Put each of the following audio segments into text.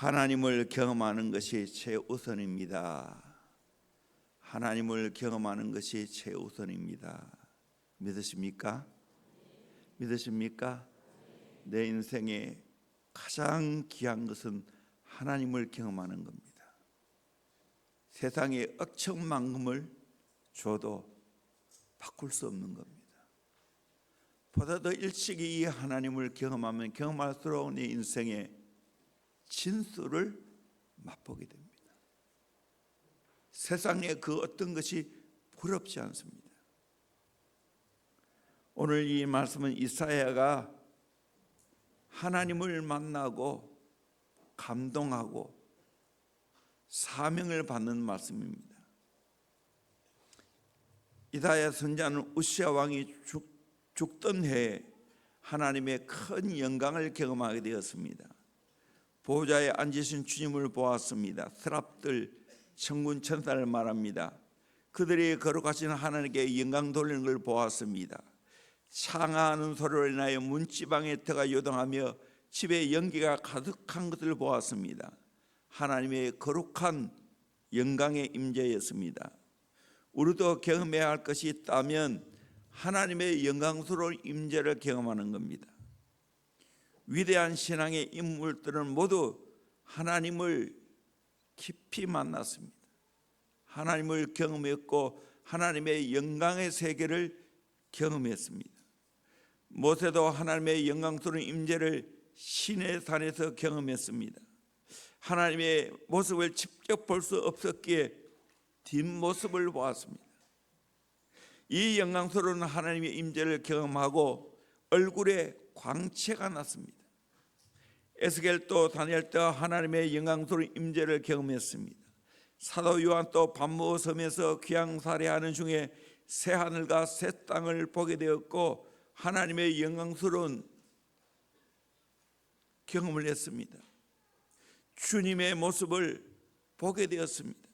하나님을 경험하는 것이 최우선입니다. 하나님을 경험하는 것이 최우선입니다. 믿으십니까? 믿으십니까? 내 인생에 가장 귀한 것은 하나님을 경험하는 겁니다. 세상에 억천만금을 줘도 바꿀 수 없는 겁니다. 보다 더 일찍이 이 하나님을 경험하면 경험할수록 내 인생의 진수를 맛보게 됩니다. 세상에 그 어떤 것이 부럽지 않습니다. 오늘 이 말씀은 이사야가 하나님을 만나고 감동하고 사명을 받는 말씀입니다. 이사야 선지자는 우시야 왕이 죽던 해에 하나님의 큰 영광을 경험하게 되었습니다. 보좌에 앉으신 주님을 보았습니다. 스랍들 천군 천사를 말합니다. 그들이 거룩하신 하나님께 영광 돌리는 걸 보았습니다. 창하하는 소리로 인하여 문지방에 터가 요동하며 집에 연기가 가득한 것을 보았습니다. 하나님의 거룩한 영광의 임재였습니다. 우리도 경험해야 할 것이 있다면 하나님의 영광스러운 임재를 경험하는 겁니다. 위대한 신앙의 인물들은 모두 하나님을 깊이 만났습니다. 하나님을 경험했고 하나님의 영광의 세계를 경험했습니다. 모세도 하나님의 영광스러운 임재를 시내 산에서 경험했습니다. 하나님의 모습을 직접 볼 수 없었기에 뒷모습을 보았습니다. 이 영광스러운 하나님의 임재를 경험하고 얼굴에 광채가 났습니다. 에스겔도 다니엘도 하나님의 영광스러운 임재를 경험했습니다. 사도 요한도 밤모 섬에서 귀향살이하는 중에 새 하늘과 새 땅을 보게 되었고 하나님의 영광스러운 경험을 했습니다. 주님의 모습을 보게 되었습니다.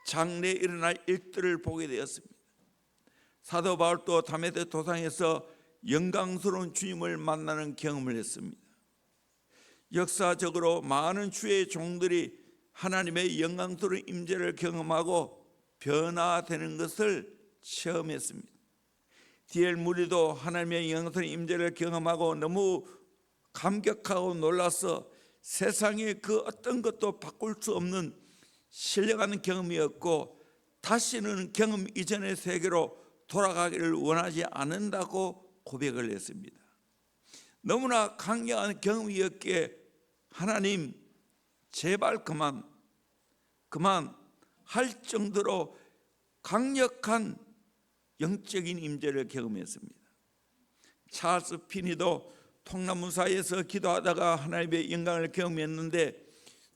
장래에 일어날 일들을 보게 되었습니다. 사도 바울도 다메섹 도상에서 영광스러운 주님을 만나는 경험을 했습니다. 역사적으로 많은 주의 종들이 하나님의 영광스러운 임재를 경험하고 변화되는 것을 체험했습니다. 디엘 무리도 하나님의 영광스러운 임재를 경험하고 너무 감격하고 놀라서 세상에 그 어떤 것도 바꿀 수 없는 신령한 경험이었고 다시는 경험 이전의 세계로 돌아가기를 원하지 않는다고 고백을 했습니다. 너무나 강력한 경험이었기에 하나님 제발 그만 할 정도로 강력한 영적인 임재를 경험했습니다. 찰스 피니도 통나무사이에서 기도하다가 하나님의 영광을 경험했는데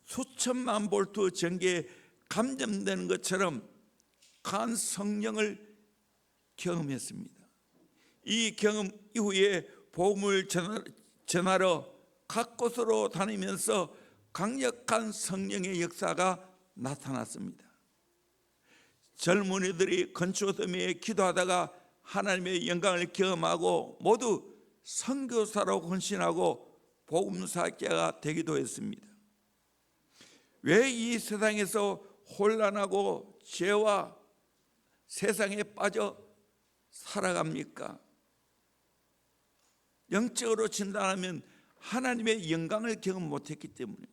수천만 볼트 전기에 감점되는 것처럼 강한 성령을 경험했습니다. 이 경험 이후에 복음을 전하러 각 곳으로 다니면서 강력한 성령의 역사가 나타났습니다. 젊은이들이 건축더미에 기도하다가 하나님의 영광을 경험하고 모두 선교사로 헌신하고 복음사역자가 되기도 했습니다. 왜 이 세상에서 혼란하고 죄와 세상에 빠져 살아갑니까? 영적으로 진단하면 하나님의 영광을 경험 못했기 때문입니다.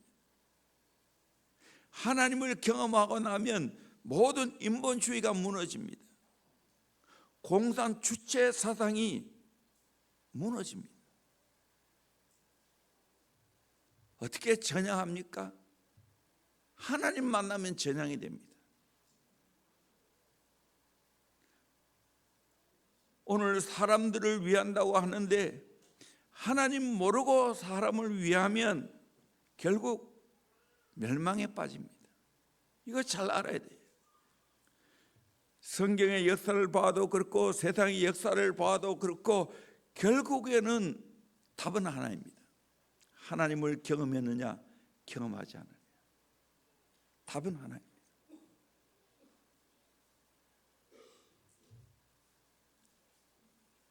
하나님을 경험하고 나면 모든 인본주의가 무너집니다. 공산 주체 사상이 무너집니다. 어떻게 전향합니까? 하나님 만나면 전향이 됩니다. 오늘 사람들을 위한다고 하는데 하나님 모르고 사람을 위하면 결국 멸망에 빠집니다. 이거 잘 알아야 돼요. 성경의 역사를 봐도 그렇고 세상의 역사를 봐도 그렇고 결국에는 답은 하나입니다. 하나님을 경험했느냐 경험하지 않느냐. 답은 하나입니다.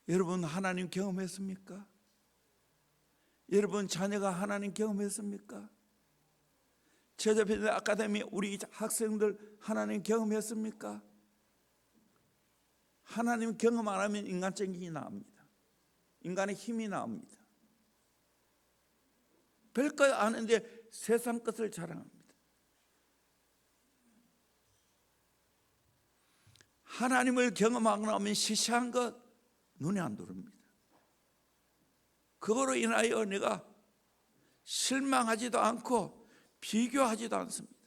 여러분 하나님 경험했습니까? 여러분 자녀가 하나님 경험했습니까? 제자편의 아카데미 우리 학생들 하나님 경험했습니까? 하나님 경험 안 하면 인간적인 힘이 나옵니다. 인간의 힘이 나옵니다. 별거 아는데 세상 것을 자랑합니다. 하나님을 경험하고 나면 시시한 것 눈에 안 들어옵니다. 그거로 인하여 내가 실망하지도 않고 비교하지도 않습니다.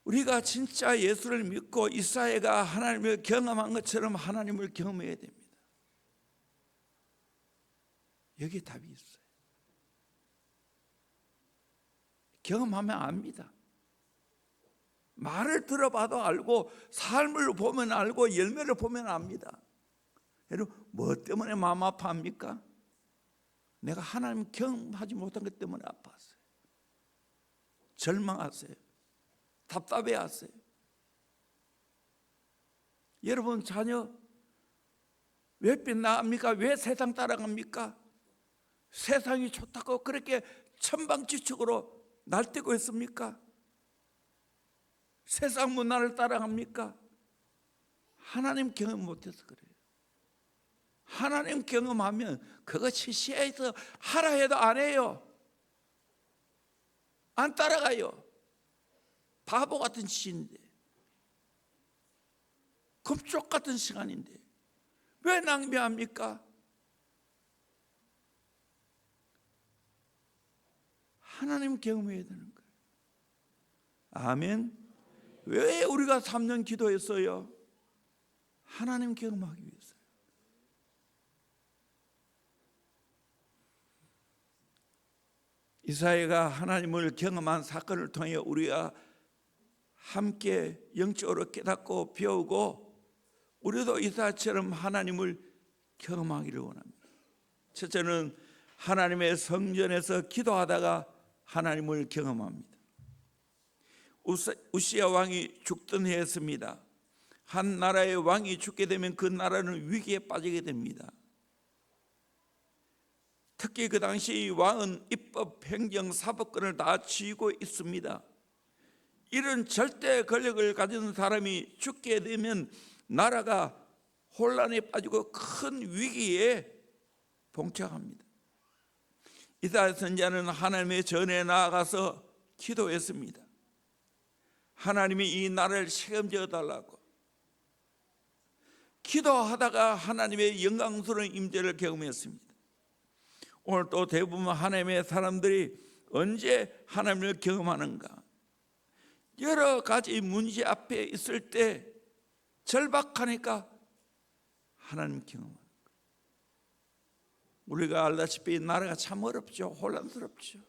우리가 진짜 예수를 믿고 이사야가 하나님을 경험한 것처럼 하나님을 경험해야 됩니다. 여기에 답이 있어요. 경험하면 압니다. 말을 들어봐도 알고 삶을 보면 알고 열매를 보면 압니다. 여러분, 뭐 때문에 마음 아파합니까? 내가 하나님 경험하지 못한 것 때문에 아팠어요. 절망하세요. 답답해하세요. 여러분 자녀 왜 빗나갑니까? 왜 세상 따라갑니까? 세상이 좋다고 그렇게 천방지축으로 날뛰고 있습니까? 세상 문화를 따라갑니까? 하나님 경험 못해서 그래요. 하나님 경험하면 그거 시시해서 하라 해도 안 해요. 안 따라가요. 바보 같은 짓인데, 금쪽 같은 시간인데 왜 낭비합니까? 하나님 경험해야 되는 거예요. 아멘. 왜 우리가 3년 기도했어요? 하나님 경험하기 위해서요. 이사야가 하나님을 경험한 사건을 통해 우리가 함께 영적으로 깨닫고 배우고 우리도 이사야처럼 하나님을 경험하기를 원합니다. 첫째는 하나님의 성전에서 기도하다가 하나님을 경험합니다. 우시야 왕이 죽던 해였습니다. 한 나라의 왕이 죽게 되면 그 나라는 위기에 빠지게 됩니다. 특히 그 당시 왕은 입법, 행정, 사법권을 다 쥐고 있습니다. 이런 절대 권력을 가진 사람이 죽게 되면 나라가 혼란에 빠지고 큰 위기에 봉착합니다. 이사야 선지자는 하나님의 전에 나아가서 기도했습니다. 하나님이 이 나라를 책임져 달라고. 기도하다가 하나님의 영광스러운 임재를 경험했습니다. 오늘 또 대부분 하나님의 사람들이 언제 하나님을 경험하는가? 여러 가지 문제 앞에 있을 때 절박하니까 하나님 경험하는 거예요. 우리가 알다시피 나라가 참 어렵죠. 혼란스럽죠.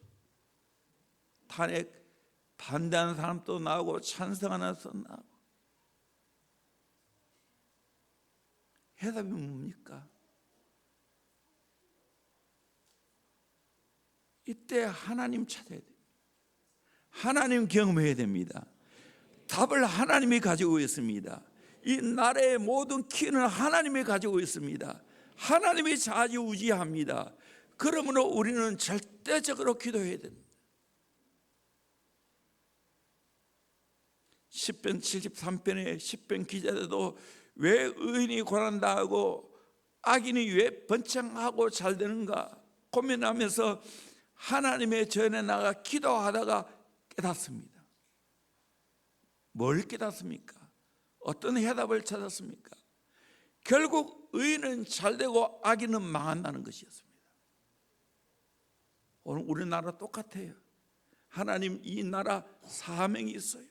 탄핵 반대하는 사람도 나오고 찬성하는 사람도 나오고. 해답이 뭡니까? 이때 하나님 찾아야 돼요. 하나님 경험해야 됩니다. 답을 하나님이 가지고 있습니다. 이 나라의 모든 키는 하나님이 가지고 있습니다. 하나님이 좌지우지합니다. 그러므로 우리는 절대적으로 기도해야 됩니다. 시편 73편의 시편 기자들도 왜 의인이 고난당하고 악인이 왜 번창하고 잘 되는가 고민하면서 하나님의 전에 나가 기도하다가 깨닫습니다. 뭘 깨닫습니까? 어떤 해답을 찾았습니까? 결국 의인은 잘되고 악인은 망한다는 것이었습니다. 오늘 우리나라 똑같아요. 하나님 이 나라 사명이 있어요.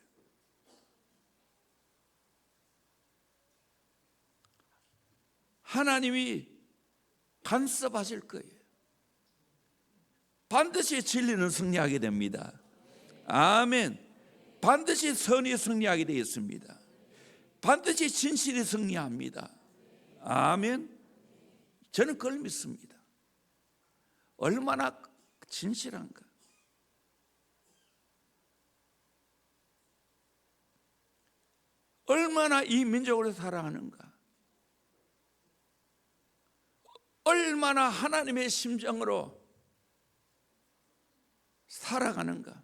하나님이 간섭하실 거예요. 반드시 진리는 승리하게 됩니다. 아멘. 반드시 선이 승리하게 되어 있습니다. 반드시 진실이 승리합니다. 아멘. 저는 그걸 믿습니다. 얼마나 진실한가. 얼마나 이 민족을 사랑하는가. 얼마나 하나님의 심정으로 살아가는가,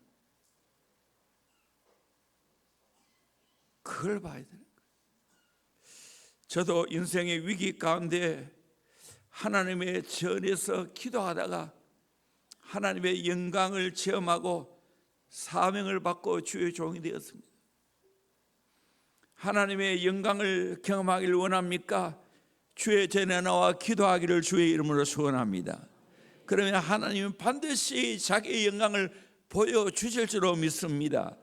그걸 봐야 되는 거예요. 저도 인생의 위기 가운데 하나님의 전에서 기도하다가 하나님의 영광을 체험하고 사명을 받고 주의 종이 되었습니다. 하나님의 영광을 경험하기를 원합니까? 주의 전에 나와 기도하기를 주의 이름으로 소원합니다. 그러면 하나님은 반드시 자기의 영광을 보여주실 줄로 믿습니다.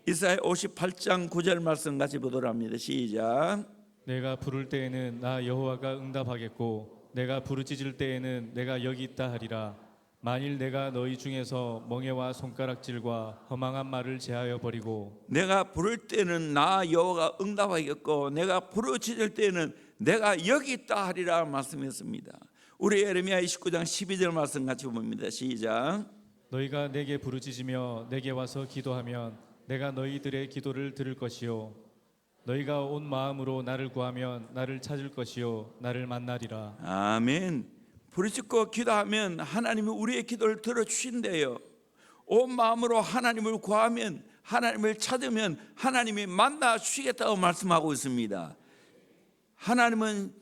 이사야 58장 9절 말씀 같이 보도록 합니다. 시작. 내가 부를 때에는 나 여호와가 응답하겠고 내가 부르짖을 때에는 내가 여기 있다 하리라. 만일 내가 너희 중에서 멍에와 손가락질과 허망한 말을 제하여 버리고 내가 부를 때는 나 여호와가 응답하겠고 내가 부르짖을 때는 내가 여기 있다 하리라 말씀했습니다. 우리 예레미야 29장 12절 말씀 같이 봅니다. 시작. 너희가 내게 부르짖으며 내게 와서 기도하면 내가 너희들의 기도를 들을 것이요 너희가 온 마음으로 나를 구하면 나를 찾을 것이요 나를 만나리라. 아멘. 부르짖고 기도하면 하나님이 우리의 기도를 들어주신대요. 온 마음으로 하나님을 구하면, 하나님을 찾으면 하나님이 만나 주시겠다고 말씀하고 있습니다. 하나님은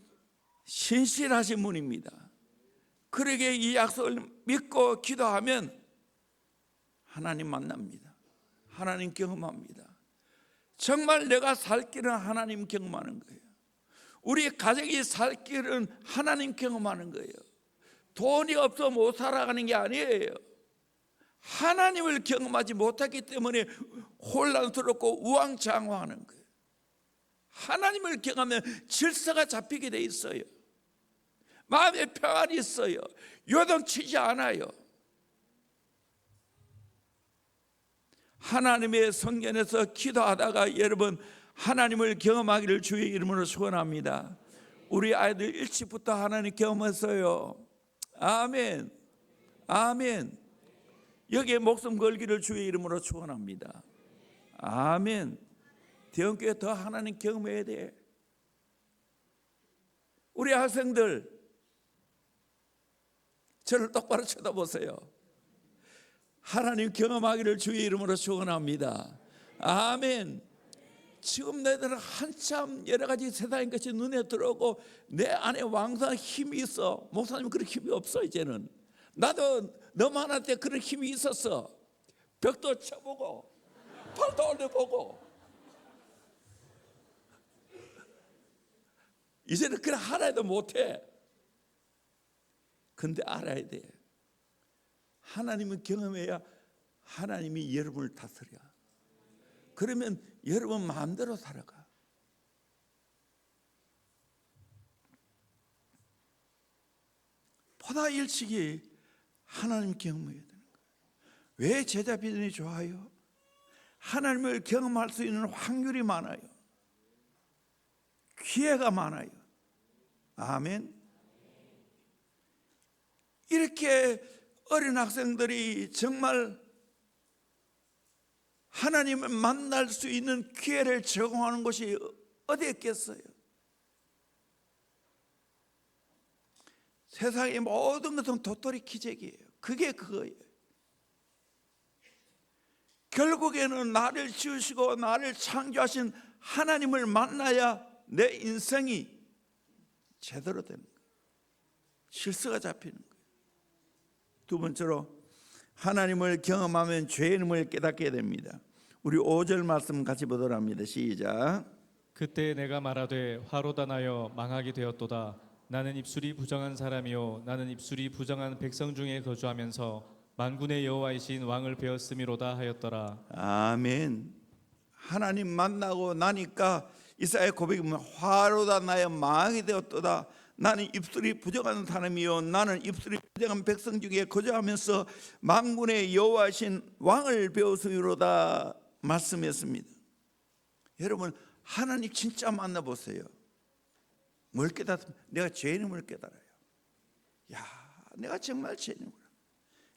신실하신 분입니다. 그러기에 이 약속을 믿고 기도하면 하나님 만납니다. 하나님 경험합니다. 정말 내가 살 길은 하나님 경험하는 거예요. 우리 가족이 살 길은 하나님 경험하는 거예요. 돈이 없어 못 살아가는 게 아니에요. 하나님을 경험하지 못했기 때문에 혼란스럽고 우왕좌왕하는 거예요. 하나님을 경험하면 질서가 잡히게 돼 있어요. 마음에 평안이 있어요. 요동치지 않아요. 하나님의 성전에서 기도하다가 여러분 하나님을 경험하기를 주의 이름으로 소원합니다. 우리 아이들 일찍부터 하나님 경험했어요. 아멘. 아멘. 여기에 목숨 걸기를 주의 이름으로 축원합니다. 아멘. 대형교회 더 하나님 경험해야 돼. 우리 학생들 저를 똑바로 쳐다보세요. 하나님 경험하기를 주의 이름으로 축원합니다. 아멘. 지금 너희들은 한참 여러 가지 세상의 것이 눈에 들어오고 내 안에 왕성한 힘이 있어. 목사님 그런 힘이 없어. 이제는 나도 너만할 때 그런 힘이 있었어. 벽도 쳐보고 팔도 올려보고. 이제는 그런 하나도 못해. 근데 알아야 돼. 하나님은 경험해야 하나님이 여러분을 다스려. 그러면 여러분 마음대로 살아가. 보다 일찍이 하나님 경험해야 되는 거예요. 왜 제자 비전이 좋아요? 하나님을 경험할 수 있는 확률이 많아요. 기회가 많아요. 아멘. 이렇게 어린 학생들이 정말 하나님을 만날 수 있는 기회를 제공하는 곳이 어디 있겠어요? 세상의 모든 것은 도토리 기적이에요. 그게 그거예요. 결국에는 나를 지으시고 나를 창조하신 하나님을 만나야 내 인생이 제대로 되는 거예요. 실수가 잡히는 거예요. 두 번째로 하나님을 경험하면 죄의 이름을 깨닫게 됩니다. 우리 5절 말씀 같이 보도록 합니다. 시작. 그때 내가 말하되 화로다 나여 망하게 되었도다. 나는 입술이 부정한 사람이요 나는 입술이 부정한 백성 중에 거주하면서 만군의 여호와이신 왕을 배웠음이로다 하였더라. 아멘. 하나님 만나고 나니까 이사야 고백이 보면 화로다 나여 망하게 되었도다. 나는 입술이 부정한 사람이요 나는 입술이 부정한 백성 중에 거주하면서 만군의 여호와이신 왕을 배웠음이로다 말씀했습니다. 여러분 하나님 진짜 만나보세요. 뭘 깨닫습니까? 내가 죄 이름을 깨달아요. 야, 내가 정말 죄인이구나.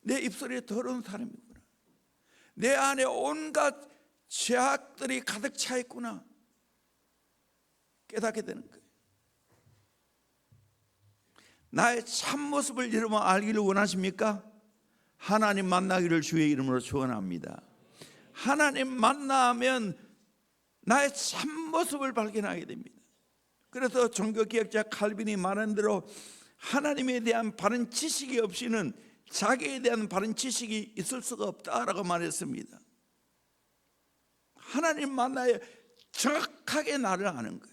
내 입술이 더러운 사람이구나. 내 안에 온갖 죄악들이 가득 차 있구나. 깨닫게 되는 거예요. 나의 참모습을 여러분 알기를 원하십니까? 하나님 만나기를 주의 이름으로 축원합니다. 하나님 만나면 나의 참모습을 발견하게 됩니다. 그래서 종교개혁자 칼빈이 말한 대로 하나님에 대한 바른 지식이 없이는 자기에 대한 바른 지식이 있을 수가 없다라고 말했습니다. 하나님 만나야 정확하게 나를 아는 거예요.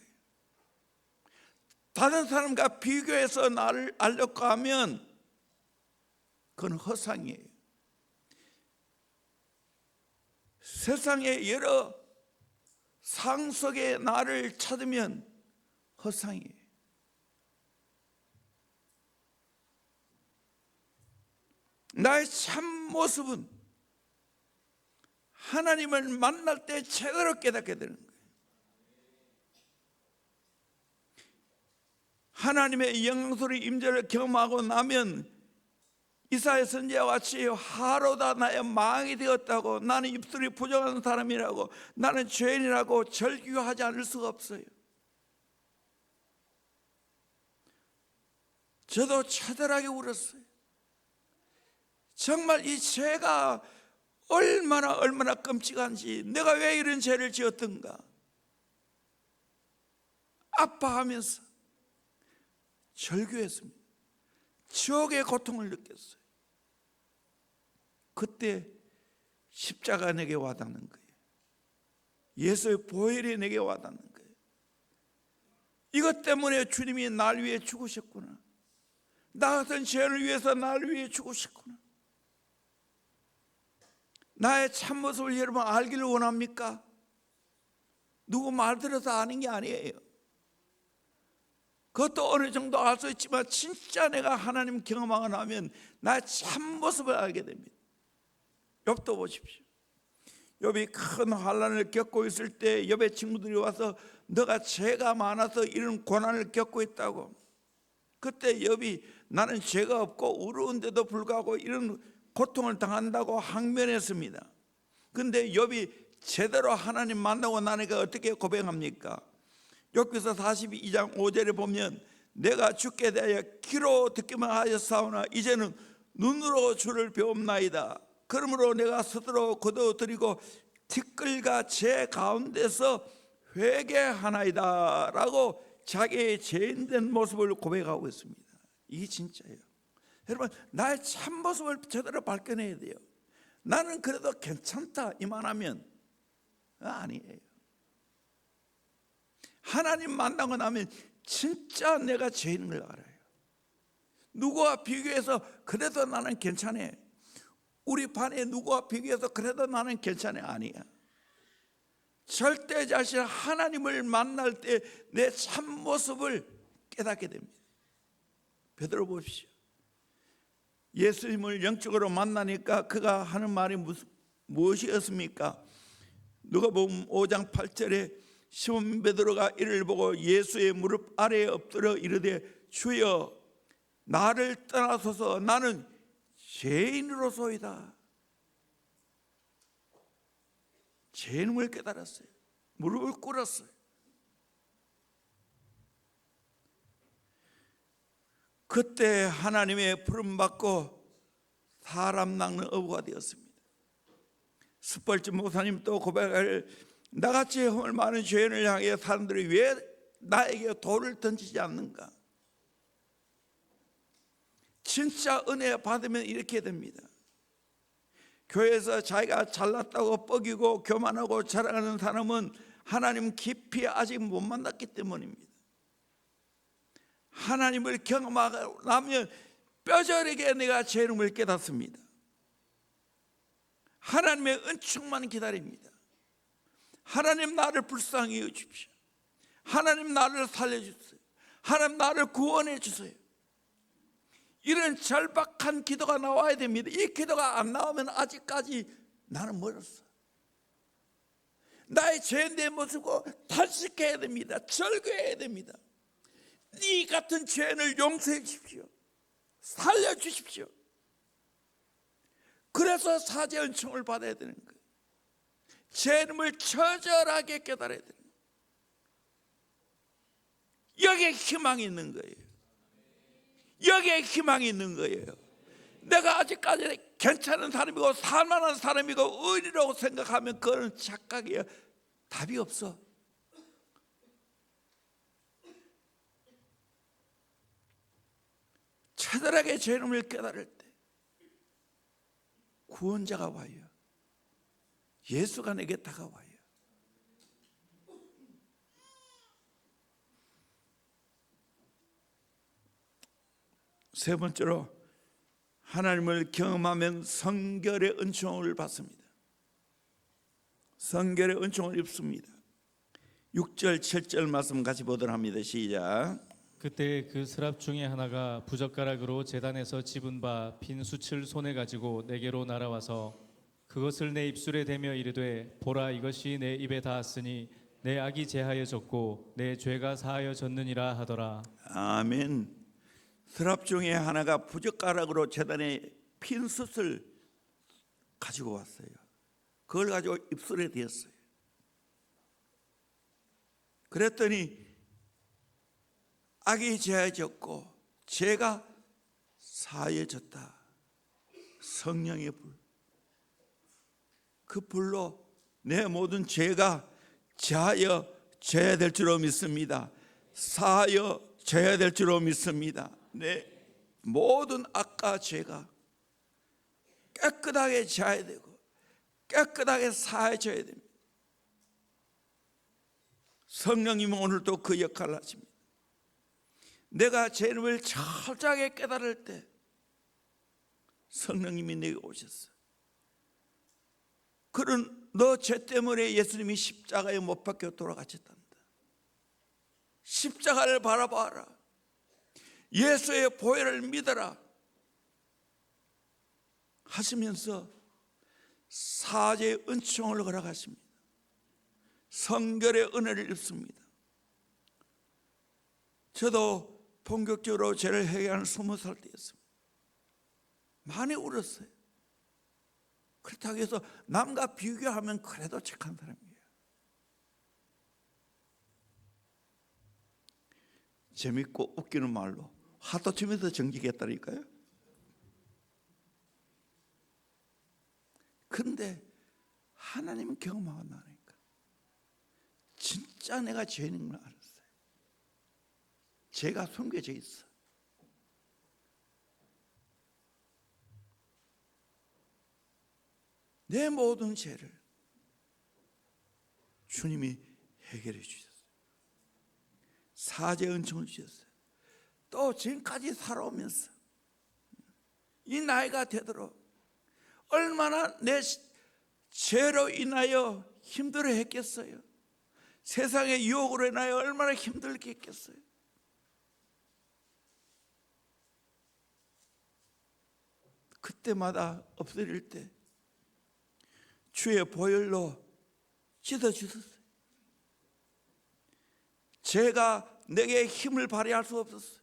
다른 사람과 비교해서 나를 알려고 하면 그건 허상이에요. 세상의 여러 상속의 나를 찾으면 허상이에요. 나의 참모습은 하나님을 만날 때 제대로 깨닫게 되는 거예요. 하나님의 영광스러운 임재를 경험하고 나면 이사야 선지자와 같이 하루다 나의 망이 되었다고, 나는 입술이 부정한 사람이라고, 나는 죄인이라고 절규하지 않을 수가 없어요. 저도 처절하게 울었어요. 정말 이 죄가 얼마나 끔찍한지, 내가 왜 이런 죄를 지었던가 아파하면서 절규했습니다. 지옥의 고통을 느꼈어요. 그때 십자가 내게 와닿는 거예요. 예수의 보혈이 내게 와닿는 거예요. 이것 때문에 주님이 날 위해 죽으셨구나, 나 같은 죄를 위해서 날 위해 죽으셨구나. 나의 참모습을 여러분 알기를 원합니까? 누구 말 들어서 아는 게 아니에요. 그것도 어느 정도 알 수 있지만 진짜 내가 하나님 경험하고 나면 나의 참모습을 알게 됩니다. 욥도 보십시오. 욥이 큰 환난을 겪고 있을 때 욥의 친구들이 와서 너가 죄가 많아서 이런 고난을 겪고 있다고. 그때 욥이 나는 죄가 없고 의로운데도 불구하고 이런 고통을 당한다고 항변했습니다. 그런데 욥이 제대로 하나님 만나고 나니까 어떻게 고백합니까? 욥기서 42장 5절에 보면 내가 주께 대하여 귀로 듣기만 하였사오나 이제는 눈으로 주를 배움나이다. 그러므로 내가 스스로 거둬들이고 티끌과 제 가운데서 회개하나이다 라고 자기의 죄인된 모습을 고백하고 있습니다. 이게 진짜예요. 여러분, 나의 참모습을 제대로 발견해야 돼요. 나는 그래도 괜찮다 이만하면 아니에요. 하나님 만나고 나면 진짜 내가 죄인인 걸 알아요. 누구와 비교해서 그래도 나는 괜찮아, 우리 반에 누구와 비교해서 그래도 나는 괜찮아, 아니야. 절대 자신 하나님을 만날 때 내 참모습을 깨닫게 됩니다. 베드로 보십시오. 예수님을 영적으로 만나니까 그가 하는 말이 무엇이었습니까? 누가복음 5장 8절에 시몬 베드로가 이를 보고 예수의 무릎 아래에 엎드려 이르되 주여 나를 떠나소서 나는 죄인으로소이다. 죄인을 깨달았어요. 무릎을 꿇었어요. 그때 하나님의 부름받고 사람 낚는 어부가 되었습니다. 스펄전 목사님 또 고백할 나같이 허물 많은 죄인을 향해 사람들이 왜 나에게 돌을 던지지 않는가? 진짜 은혜 받으면 이렇게 됩니다. 교회에서 자기가 잘났다고 뻐기고 교만하고 자랑하는 사람은 하나님 깊이 아직 못 만났기 때문입니다. 하나님을 경험하고 나면 뼈저리게 내가 제 이름을 깨닫습니다. 하나님의 은총만 기다립니다. 하나님 나를 불쌍히 여주십시오. 하나님 나를 살려주세요. 하나님 나를 구원해 주세요. 이런 절박한 기도가 나와야 됩니다. 이 기도가 안 나오면 아직까지 나는 멀었어. 나의 죄인된 모습을 탄식해야 됩니다. 절규해야 됩니다. 이 같은 죄인을 용서해 주십시오. 살려주십시오. 그래서 사죄 은총을 받아야 되는 거예요. 제 이름을 처절하게 깨달아야 되는 거예요. 여기에 희망이 있는 거예요. 여기에 희망이 있는 거예요. 내가 아직까지 괜찮은 사람이고 살만한 사람이고 의리라고 생각하면 그건 착각이에요. 답이 없어. 처절하게 죄인을 깨달을 때 구원자가 와요. 예수가 내게 다가와요. 세 번째로 하나님을 경험하면 성결의 은총을 받습니다. 성결의 은총을 입습니다. 6절 7절 말씀 같이 보도록 합니다. 시작. 그때 그 스랍 중에 하나가 부젓가락으로 제단에서 집은 바 빈 숯을 손에 가지고 내게로 날아와서 그것을 내 입술에 대며 이르되 보라 이것이 내 입에 닿았으니 내 악이 제하여졌고 내 죄가 사하여졌느니라 하더라. 아멘. 스랍 중에 하나가 부젓가락으로 제단에 핀 숯을 가지고 왔어요. 그걸 가지고 입술에 대었어요. 그랬더니 악이 제하여졌고 죄가 사하여졌다. 성령의 불, 그 불로 내 모든 죄가 제하여져야 될 줄로 믿습니다. 사하여져야 될 줄로 믿습니다. 내 모든 악과 죄가 깨끗하게 제하야 되고 깨끗하게 사해져야 됩니다. 성령님은 오늘도 그 역할을 하십니다. 내가 제 이름을 철저하게 깨달을 때 성령님이 내게 오셨어요. 그런 너 죄 때문에 예수님이 십자가에 못 박혀 돌아가셨단다. 십자가를 바라봐라. 예수의 보혈을 믿어라 하시면서 사죄의 은총을 허락하십니다. 성결의 은혜를 입습니다. 저도 본격적으로 죄를 해결하는 20살 때였습니다. 많이 울었어요. 그렇다고 해서 남과 비교하면 그래도 착한 사람이에요. 재밌고 웃기는 말로 하도 치면서 정직했다니까요. 근데 하나님은 경험하고 나니까 진짜 내가 죄인인 걸 알았어요. 죄가 숨겨져 있어. 내 모든 죄를 주님이 해결해 주셨어요. 사죄 은총을 주셨어요. 또 지금까지 살아오면서 이 나이가 되도록 얼마나 내 죄로 인하여 힘들어 했겠어요. 세상의 유혹으로 인하여 얼마나 힘들게 했겠어요. 그때마다 엎드릴 때 주의 보혈로 씻어주셨어요. 죄가 내게 힘을 발휘할 수 없었어요.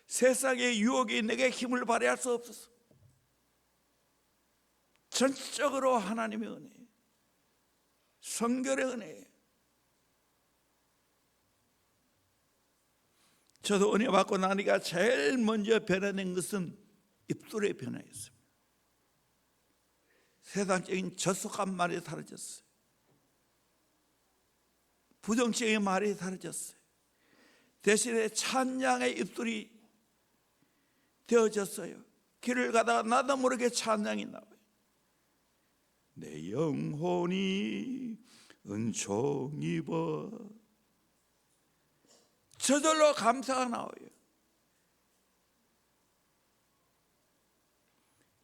세상의 유혹이 내게 힘을 발휘할 수 없었어요. 전적으로 하나님의 은혜, 성결의 은혜. 저도 은혜 받고 나니까 제일 먼저 변화된 것은 입술의 변화였습니다. 세상적인 저속한 말이 사라졌어요. 부정적인 말이 사라졌어요. 대신에 찬양의 입술이 되어졌어요. 길을 가다가 나도 모르게 찬양이 나와요. 내 영혼이 은총 입어. 저절로 감사가 나와요.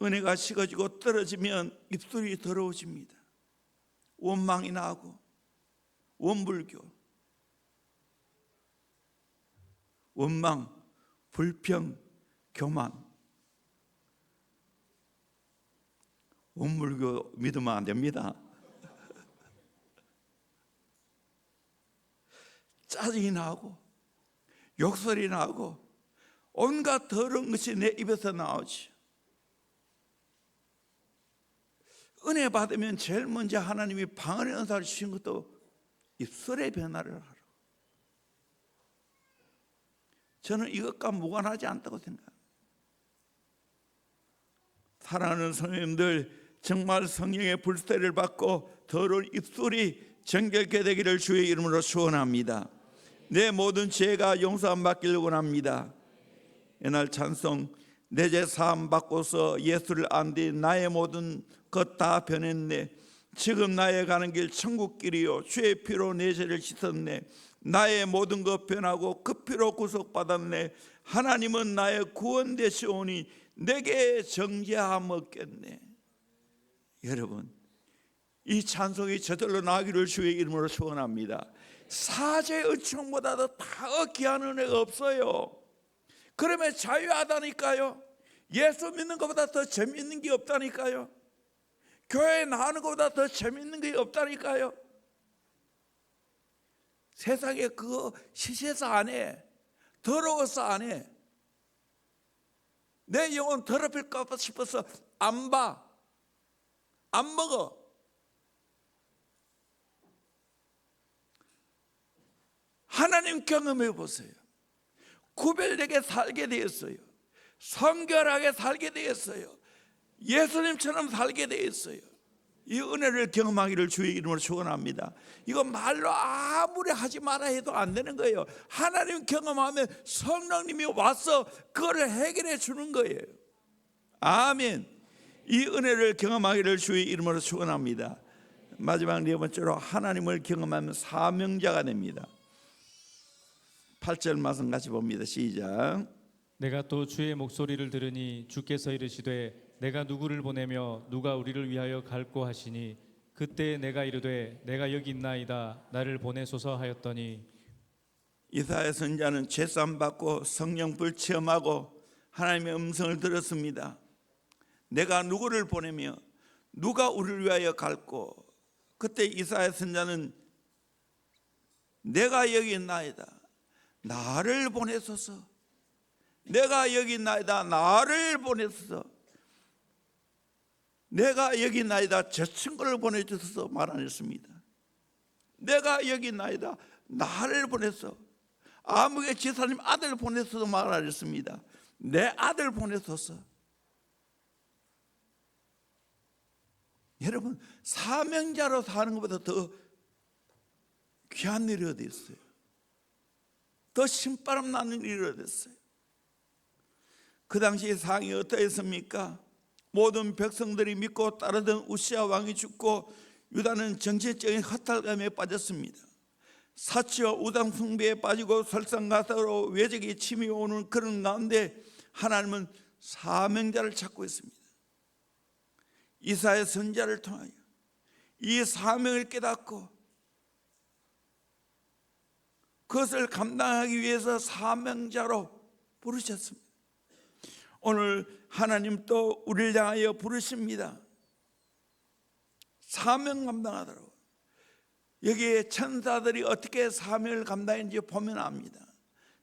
은혜가 식어지고 떨어지면 입술이 더러워집니다. 원망이 나고 원불교, 원망, 불평, 교만. 원불교 믿으면 안 됩니다. 짜증이 나고 욕설이 나고 온갖 더러운 것이 내 입에서 나오지. 은혜 받으면 제일 먼저 하나님이 방언의 은사를 주신 것도 입술의 변화를 하라고. 저는 이것과 무관하지 않다고 생각합니다. 사랑하는 성도님들, 정말 성령의 불세를 받고 더러운 입술이 정결케 되기를 주의 이름으로 축원합니다. 내 모든 죄가 용서함 받기를 원합니다. 옛날 찬송, 내 죄 사함 받고서 예수를 안 뒤 나의 모든 것 다 변했네. 지금 나의 가는 길 천국길이요 주의 피로 내 죄를 씻었네. 나의 모든 것 변하고 그 피로 구속받았네. 하나님은 나의 구원 되시오니 내게 정죄함 없겠네. 여러분, 이 찬송이 저절로 나기를 주의 이름으로 축원합니다. 사죄의 은총보다도 더 귀한 은혜가 없어요. 그러면 자유하다니까요. 예수 믿는 것보다 더 재미있는 게 없다니까요. 교회 나가는 것보다 더 재미있는 게 없다니까요. 세상에 그거 시시해서 안 해. 더러워서 안 해. 내 영혼 더럽힐까 싶어서 안 봐. 안 먹어. 하나님 경험해 보세요. 구별되게 살게 되었어요. 성결하게 살게 되었어요. 예수님처럼 살게 되었어요. 이 은혜를 경험하기를 주의 이름으로 축원합니다. 이거 말로 아무리 하지 마라 해도 안 되는 거예요. 하나님 경험하면 성령님이 와서 그거를 해결해 주는 거예요. 아멘. 이 은혜를 경험하기를 주의 이름으로 축원합니다. 마지막 네 번째로 하나님을 경험하면 사명자가 됩니다. 8절 말씀 같이 봅니다. 시작. 내가 또 주의 목소리를 들으니 주께서 이르시되 내가 누구를 보내며 누가 우리를 위하여 갈꼬 하시니 그때 내가 이르되 내가 여기 있나이다 나를 보내소서 하였더니. 이사야 선지자는 죄사함 받고 성령불 체험하고 하나님의 음성을 들었습니다. 내가 누구를 보내며 누가 우리를 위하여 갈꼬. 그때 이사야 선지자는 내가 여기 있나이다 나를 보내소서. 내가 여기 있나이다 나를 보내소서. 내가 여기 있나이다 저 친구를 보내주소서 말 안 했습니다. 내가 여기 있나이다 나를 보내소. 아무개 지사님 아들 보내소서 말 안 했습니다. 내 아들 보내소서. 여러분, 사명자로 사는 것보다 더 귀한 일이 어디 있어요? 더 신바람 나는 일이 어디 있어요? 그 당시 상황이 어떠했습니까? 모든 백성들이 믿고 따르던 우시아 왕이 죽고 유다는 정치적인 허탈감에 빠졌습니다. 사치와 우상 숭배에 빠지고 설상가사로 외적이 침이 오는 그런 가운데 하나님은 사명자를 찾고 있습니다. 이사야 선지자를 통하여 이 사명을 깨닫고 그것을 감당하기 위해서 사명자로 부르셨습니다. 오늘 하나님 또 우리를 향하여 부르십니다. 사명 감당하더라고요. 여기에 천사들이 어떻게 사명을 감당했는지 보면 압니다.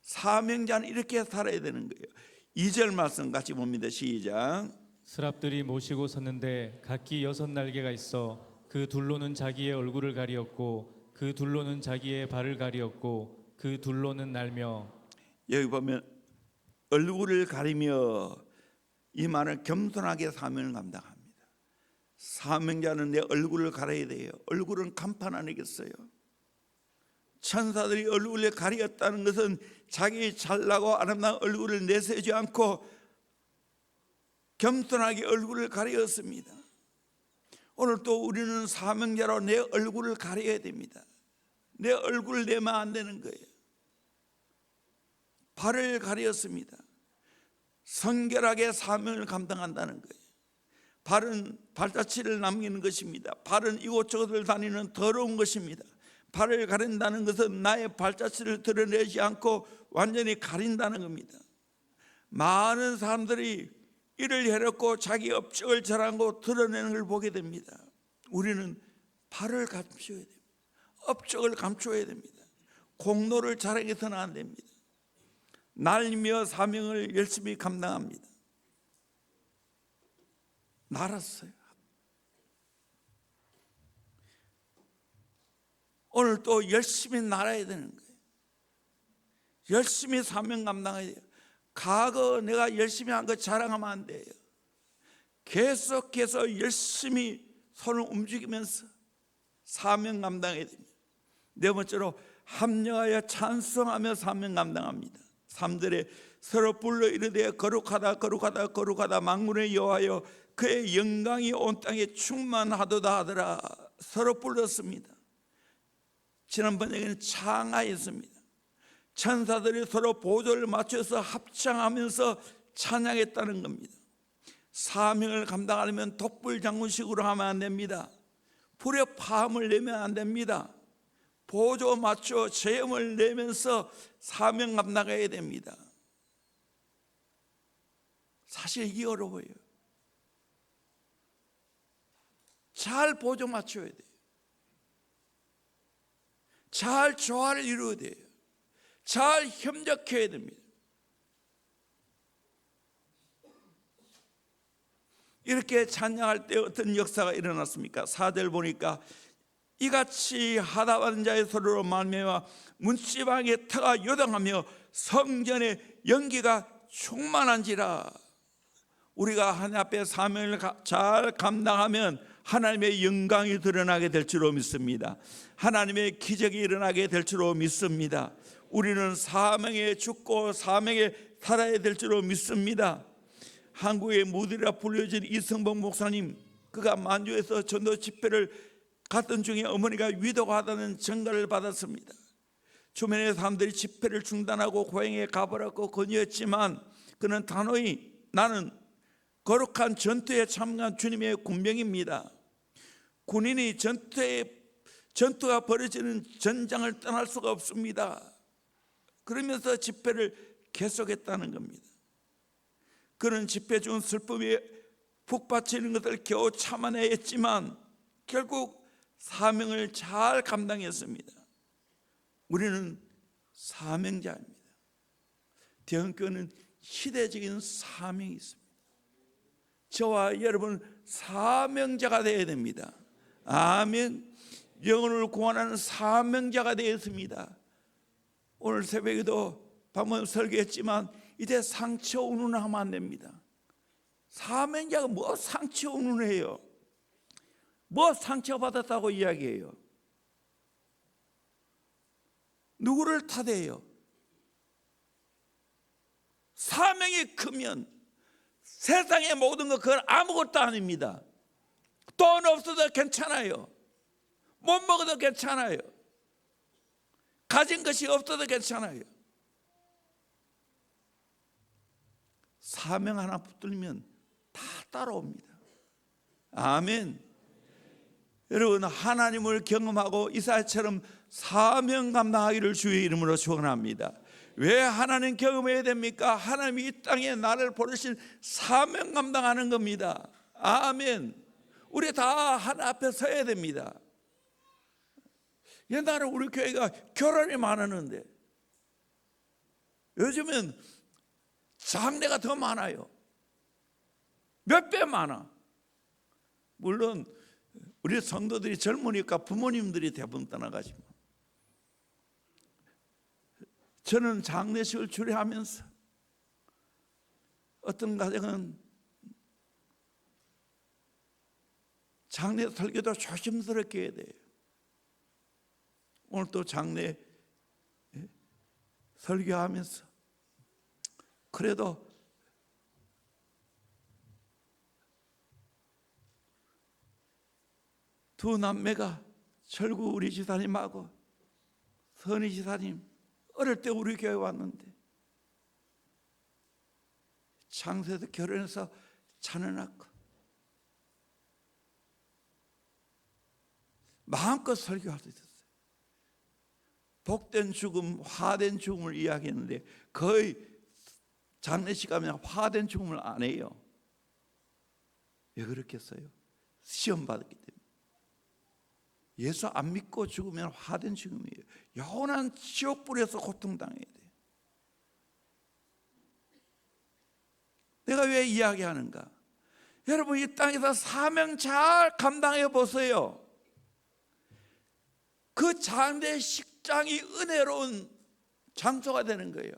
사명자는 이렇게 살아야 되는 거예요. 2절 말씀 같이 봅니다. 시작. 스랍들이 모시고 섰는데 각기 6날개가 있어 그 둘로는 자기의 얼굴을 가리었고 그 둘로는 자기의 발을 가리었고 그 둘로는 날며. 여기 보면 얼굴을 가리며 이 말은 겸손하게 사명을 감당합니다. 사명자는 내 얼굴을 가려야 돼요. 얼굴은 간판 아니겠어요? 천사들이 얼굴을 가리었다는 것은 자기 잘나고 아름다운 얼굴을 내세우지 않고 겸손하게 얼굴을 가리었습니다. 오늘 또 우리는 사명자로 내 얼굴을 가려야 됩니다. 내 얼굴을 내면 안 되는 거예요. 발을 가렸습니다. 성결하게 사명을 감당한다는 거예요. 발은 발자취를 남기는 것입니다. 발은 이곳저곳을 다니는 더러운 것입니다. 발을 가린다는 것은 나의 발자취를 드러내지 않고 완전히 가린다는 겁니다. 많은 사람들이 이를 해놓고 자기 업적을 자랑하고 드러내는 걸 보게 됩니다. 우리는 발을 감춰야 됩니다. 업적을 감춰야 됩니다. 공로를 자랑해서는 안 됩니다. 날며 사명을 열심히 감당합니다. 날았어요. 오늘 또 열심히 날아야 되는 거예요. 열심히 사명 감당해야 돼요. 과거 내가 열심히 한 거 자랑하면 안 돼요. 계속해서 열심히 손을 움직이면서 사명 감당해야 됩니다. 네 번째로 합력하여 찬송하며 사명 감당합니다. 3절에 서로 불러 이르되 거룩하다 거룩하다 거룩하다 만군의 여호와여 그의 영광이 온 땅에 충만하도다 하더라. 서로 불렀습니다. 지난번에는 창하였습니다. 천사들이 서로 보조를 맞춰서 합창하면서 찬양했다는 겁니다. 사명을 감당하려면 독불 장군식으로 하면 안 됩니다. 불에 파함을 내면 안 됩니다. 보조 맞춰 제음을 내면서 사명 감당해야 됩니다. 사실 이게 어려워요. 잘 보조 맞춰야 돼요. 잘 조화를 이루어야 돼요. 잘 협력해야 됩니다. 이렇게 찬양할 때 어떤 역사가 일어났습니까? 4절 보니까 이같이 하다하는 자의 소리로 말미암아 문지방의 터가 요동하며 성전의 연기가 충만한지라. 우리가 하나님 앞에 사명을 잘 감당하면 하나님의 영광이 드러나게 될 줄로 믿습니다. 하나님의 기적이 일어나게 될 줄로 믿습니다. 우리는 사명에 죽고 사명에 살아야 될 줄로 믿습니다. 한국의 무드라 불려진 이성봉 목사님, 그가 만주에서 전도 집회를 갔던 중에 어머니가 위독하다는 전가를 받았습니다. 주변의 사람들이 집회를 중단하고 고향에 가보라고 권유했지만 그는 단호히 나는 거룩한 전투에 참가한 주님의 군병입니다. 군인이 전투가 벌어지는 전장을 떠날 수가 없습니다. 그러면서 집회를 계속했다는 겁니다. 그는 집회 중 슬픔에 북받치는 것을 겨우 참아내야 했지만 결국 사명을 잘 감당했습니다. 우리는 사명자입니다. 대형교회는 시대적인 사명이 있습니다. 저와 여러분 사명자가 되어야 됩니다. 아멘. 영혼을 구원하는 사명자가 되었습니다. 오늘 새벽에도 방금 설교했지만 이제 상처 운운하면 안 됩니다. 사명자가 뭐 상처 운운해요? 뭐 상처받았다고 이야기해요? 누구를 탓해요? 사명이 크면 세상의 모든 것 그건 아무것도 아닙니다. 돈 없어도 괜찮아요. 못 먹어도 괜찮아요. 가진 것이 없어도 괜찮아요. 사명 하나 붙들면 다 따라옵니다. 아멘. 여러분 하나님을 경험하고 이사야처럼 사명 감당하기를 주의 이름으로 축원합니다. 왜 하나님 경험해야 됩니까? 하나님이 이 땅에 나를 보내신 사명 감당하는 겁니다. 아멘. 우리 다 하나 앞에 서야 됩니다. 옛날에 우리 교회가 결혼이 많았는데 요즘은 장례가 더 많아요. 몇 배 많아. 물론 우리 성도들이 젊으니까 부모님들이 대부분 떠나가지만 저는 장례식을 주례하면서 어떤 가정은 장례 설교도 조심스럽게 해야 돼요. 오늘 또 장례 설교하면서 그래도 두 남매가 철구 우리 지사님하고 선희 지사님 어릴 때 우리 교회 왔는데 장세에서 결혼해서 자녀 낳고 마음껏 설교할 수 있었어요. 복된 죽음, 화된 죽음을 이야기했는데 거의 장례식 가면 화된 죽음을 안 해요. 왜 그렇겠어요? 시험 받았기 때문에. 예수 안 믿고 죽으면 화된 죽음이에요. 영원한 지옥불에서 고통당해야 돼요. 내가 왜 이야기하는가? 여러분 이 땅에서 사명 잘 감당해 보세요. 그 장례식장이 은혜로운 장소가 되는 거예요.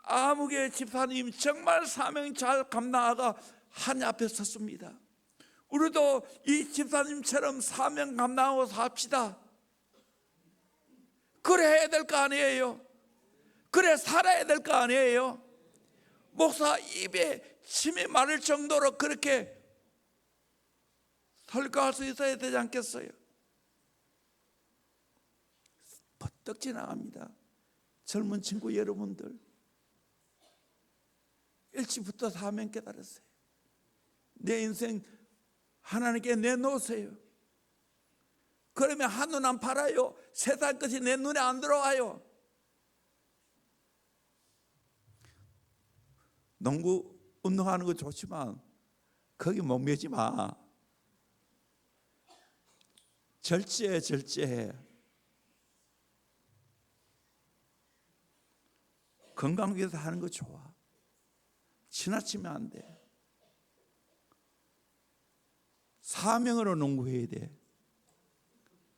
아무개 집사님 정말 사명 잘 감당하가 하나님 앞에 섰습니다. 우리도 이 집사님처럼 사명 감당하고 삽시다. 그래 해야 될 거 아니에요. 그래 살아야 될 거 아니에요. 목사 입에 침이 마를 정도로 그렇게 설교할 수 있어야 되지 않겠어요? 버떡 지나갑니다. 젊은 친구 여러분들 일찍부터 사명 깨달았어요. 내 인생 하나님께 내놓으세요. 그러면 한눈 안 팔아요. 세상 것이 내 눈에 안 들어와요. 농구 운동하는 거 좋지만 거기 목매지 마. 절제해. 건강 위해서 하는 거 좋아. 지나치면 안 돼. 사명으로 농구해야 돼.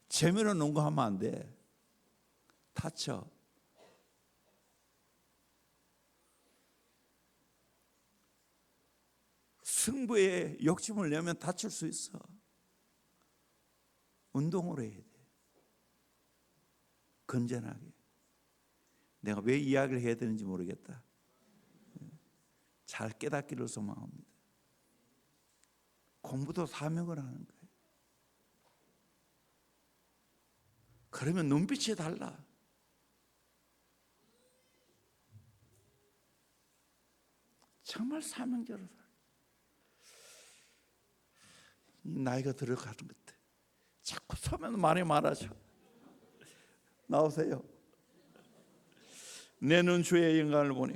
재미로 농구하면 안 돼. 다쳐. 승부에 욕심을 내면 다칠 수 있어. 운동으로 해야 돼. 건전하게. 내가 왜 이야기를 해야 되는지 모르겠다. 잘 깨닫기를 소망합니다. 공부도 사명을 하는 거예요. 그러면 눈빛이 달라. 정말 사명자로 살아. 이 나이가 들어가는 것 같아. 자꾸 서면 말이 많아져. 나오세요. 내 눈 주의 영광을 보니